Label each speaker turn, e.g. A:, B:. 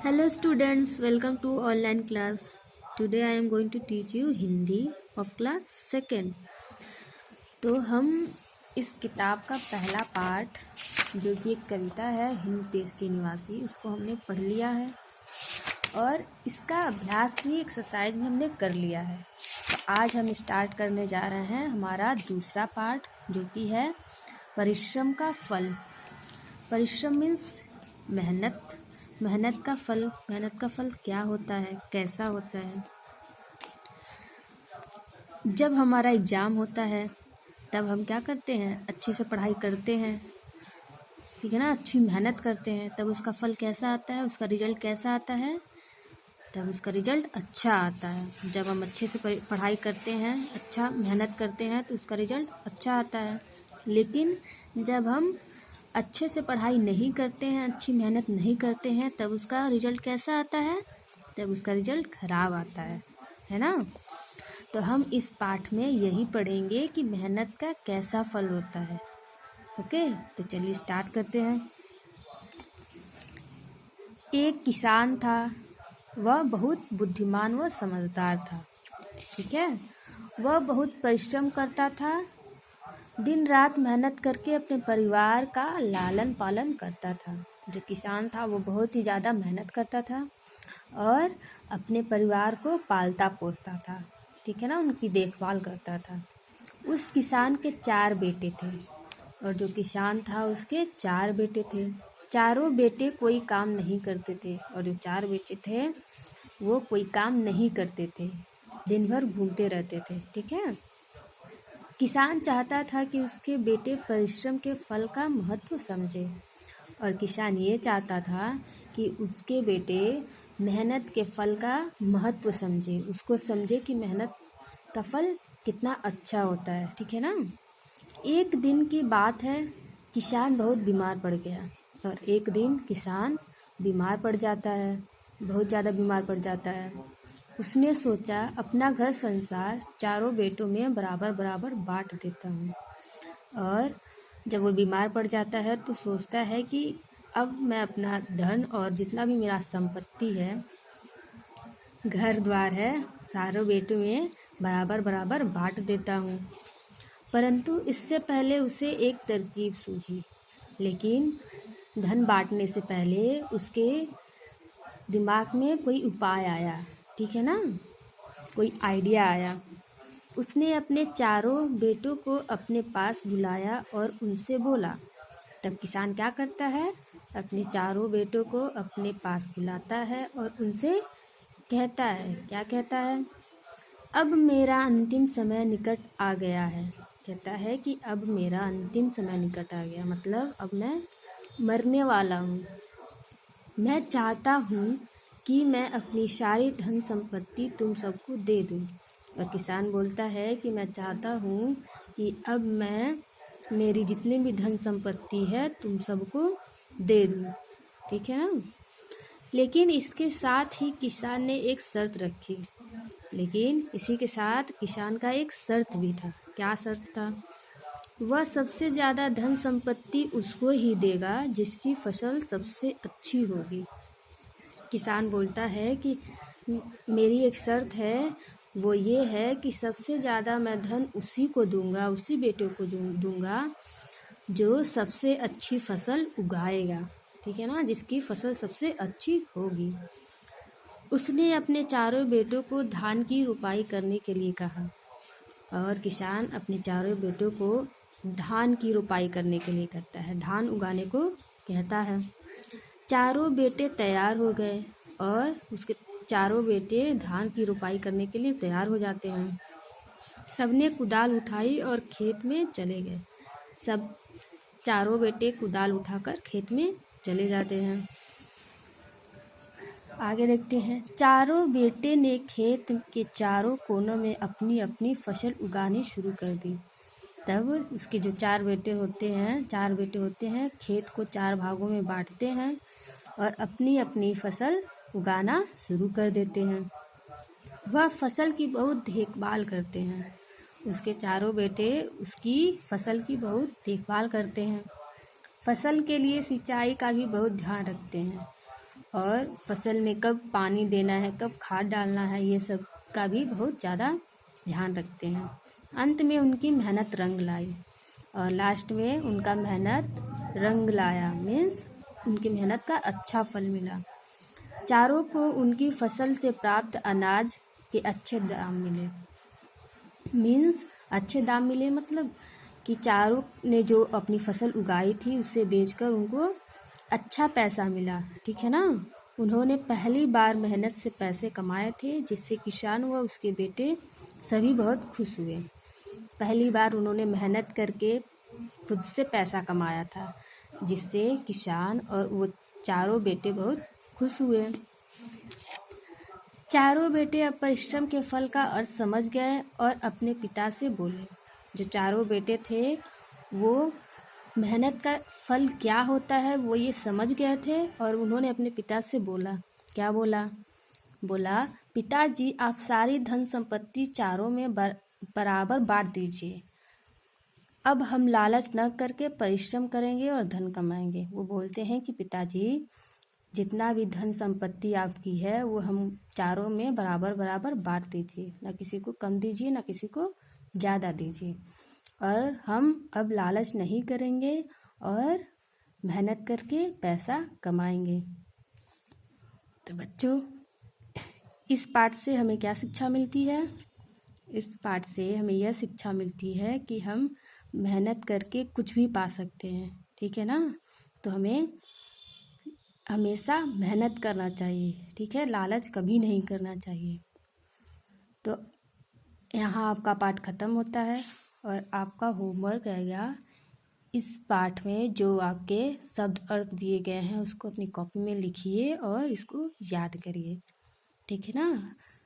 A: Hello students, welcome to online class. Today I am going to teach you Hindi of class second. तो हम इस किताब का पहला पार्ट जो कि एक कविता है हिंद देश के निवासी, उसको हमने पढ़ लिया है और इसका अभ्यास भी एक्सरसाइज में हमने कर लिया है। तो आज हम स्टार्ट करने जा रहे हैं हमारा दूसरा पार्ट जो कि है परिश्रम का फल। परिश्रम मीन्स मेहनत। मेहनत का फल क्या होता है, कैसा होता है। जब हमारा एग्ज़ाम होता है तब हम क्या करते हैं, अच्छे से पढ़ाई करते हैं, ठीक है ना, अच्छी मेहनत करते हैं, तब उसका फल कैसा आता है, उसका रिजल्ट कैसा आता है, तब उसका रिजल्ट अच्छा आता है। जब हम अच्छे से पढ़ाई करते हैं, अच्छा मेहनत करते हैं तो उसका रिजल्ट अच्छा आता है। लेकिन जब हम अच्छे से पढ़ाई नहीं करते हैं, अच्छी मेहनत नहीं करते हैं, तब उसका रिजल्ट कैसा आता है, तब उसका रिजल्ट खराब आता है ना। तो हम इस पाठ में यही पढ़ेंगे कि मेहनत का कैसा फल होता है। ओके, तो चलिए स्टार्ट करते हैं। एक किसान था, वह बहुत बुद्धिमान व समझदार था। ठीक है, वह बहुत परिश्रम करता था, दिन रात मेहनत करके अपने परिवार का लालन पालन करता था। जो किसान था वो बहुत ही ज़्यादा मेहनत करता था और अपने परिवार को पालता पोसता था, ठीक है ना, उनकी देखभाल करता था। उस किसान के 4 बेटे थे और जो किसान था उसके 4 बेटे थे। चारों बेटे कोई काम नहीं करते थे और जो 4 बेटे थे वो कोई काम नहीं करते थे, दिन भर घूमते रहते थे। ठीक है, किसान चाहता था कि उसके बेटे परिश्रम के फल का महत्व समझे और किसान ये चाहता था कि उसके बेटे मेहनत के फल का महत्व समझे, उसको समझे कि मेहनत का फल कितना अच्छा होता है। ठीक है ना। एक दिन की बात है, किसान बहुत बीमार पड़ गया और एक दिन किसान बीमार पड़ जाता है, बहुत ज़्यादा बीमार पड़ जाता है। उसने सोचा अपना घर संसार चारों बेटों में बराबर बराबर बांट देता हूँ। और जब वो बीमार पड़ जाता है तो सोचता है कि अब मैं अपना धन और जितना भी मेरा संपत्ति है, घर द्वार है, चारों बेटों में बराबर बराबर बांट देता हूँ। परंतु इससे पहले उसे एक तरकीब सूझी, लेकिन धन बांटने से पहले उसके दिमाग में कोई उपाय आया, ठीक है ना, कोई आइडिया आया। उसने अपने चारों बेटों को अपने पास बुलाया और उनसे बोला। तब किसान क्या करता है, अपने चारों बेटों को अपने पास बुलाता है और उनसे कहता है, क्या कहता है, अब मेरा अंतिम समय निकट आ गया है। कहता है कि अब मेरा अंतिम समय निकट आ गया, मतलब अब मैं मरने वाला हूँ। मैं चाहता हूँ कि मैं अपनी सारी धन संपत्ति तुम सबको दे दूँ। और किसान बोलता है कि मैं चाहता हूँ कि अब मैं मेरी जितनी भी धन संपत्ति है तुम सबको दे दूँ, ठीक है ना। लेकिन इसके साथ ही किसान ने एक शर्त रखी। लेकिन इसी के साथ किसान का एक शर्त भी था। क्या शर्त था, वह सबसे ज़्यादा धन संपत्ति उसको ही देगा जिसकी फसल सबसे अच्छी होगी। किसान बोलता है कि मेरी एक शर्त है, वो ये है कि सबसे ज़्यादा मैं धन उसी को दूंगा, उसी बेटे को दूंगा जो सबसे अच्छी फसल उगाएगा, ठीक है ना, जिसकी फसल सबसे अच्छी होगी। उसने अपने चारों बेटों को धान की रुपाई करने के लिए कहा और किसान अपने चारों बेटों को धान की रुपाई करने के लिए कहता है, धान उगाने को कहता है। चारों बेटे तैयार हो गए और उसके चारों बेटे धान की रुपाई करने के लिए तैयार हो जाते हैं। सबने कुदाल उठाई और खेत में चले गए। सब चारों बेटे कुदाल उठाकर खेत में चले जाते हैं। आगे देखते हैं। चारों बेटे ने खेत के चारों कोनों में अपनी अपनी फसल उगानी शुरू कर दी। तब उसके जो 4 बेटे होते हैं खेत को 4 भागों में बांटते हैं और अपनी अपनी फसल उगाना शुरू कर देते हैं। वह फसल की बहुत देखभाल करते हैं। उसके चारों बेटे उसकी फसल की बहुत देखभाल करते हैं। फसल के लिए सिंचाई का भी बहुत ध्यान रखते हैं और फसल में कब पानी देना है, कब खाद डालना है, ये सब का भी बहुत ज़्यादा ध्यान रखते हैं। अंत में उनकी मेहनत रंग लाई और लास्ट में उनका मेहनत रंग लाया, मीन्स उनकी मेहनत का अच्छा फल मिला। चारों को उनकी फसल से प्राप्त अनाज के अच्छे दाम मिले। मीन्स अच्छे दाम मिले मतलब कि चारों ने जो अपनी फसल उगाई थी उससे बेचकर उनको अच्छा पैसा मिला, ठीक है ना। उन्होंने पहली बार मेहनत से पैसे कमाए थे, जिससे किसान व उसके बेटे सभी बहुत खुश हुए। पहली बार उन्होंने मेहनत करके खुद से पैसा कमाया था, जिससे किसान और वो चारों बेटे बहुत खुश हुए। चारों बेटे अब परिश्रम के फल का अर्थ समझ गए और अपने पिता से बोले। जो चारों बेटे थे वो मेहनत का फल क्या होता है वो ये समझ गए थे और उन्होंने अपने पिता से बोला। क्या बोला? बोला, पिताजी आप सारी धन संपत्ति चारों में बराबर बांट दीजिए। अब हम लालच न करके परिश्रम करेंगे और धन कमाएंगे। वो बोलते हैं कि पिताजी जितना भी धन संपत्ति आपकी है वो हम चारों में बराबर बराबर बांट दीजिए, ना किसी को कम दीजिए ना किसी को ज़्यादा दीजिए, और हम अब लालच नहीं करेंगे और मेहनत करके पैसा कमाएंगे। तो बच्चों, इस पाठ से हमें क्या शिक्षा मिलती है? इस पाठ से हमें यह शिक्षा मिलती है कि हम मेहनत करके कुछ भी पा सकते हैं, ठीक है ना। तो हमें हमेशा मेहनत करना चाहिए, ठीक है, लालच कभी नहीं करना चाहिए। तो यहाँ आपका पाठ खत्म होता है और आपका होमवर्क रहेगा इस पाठ में जो आपके शब्द अर्थ दिए गए हैं उसको अपनी कॉपी में लिखिए और इसको याद करिए, ठीक है ना।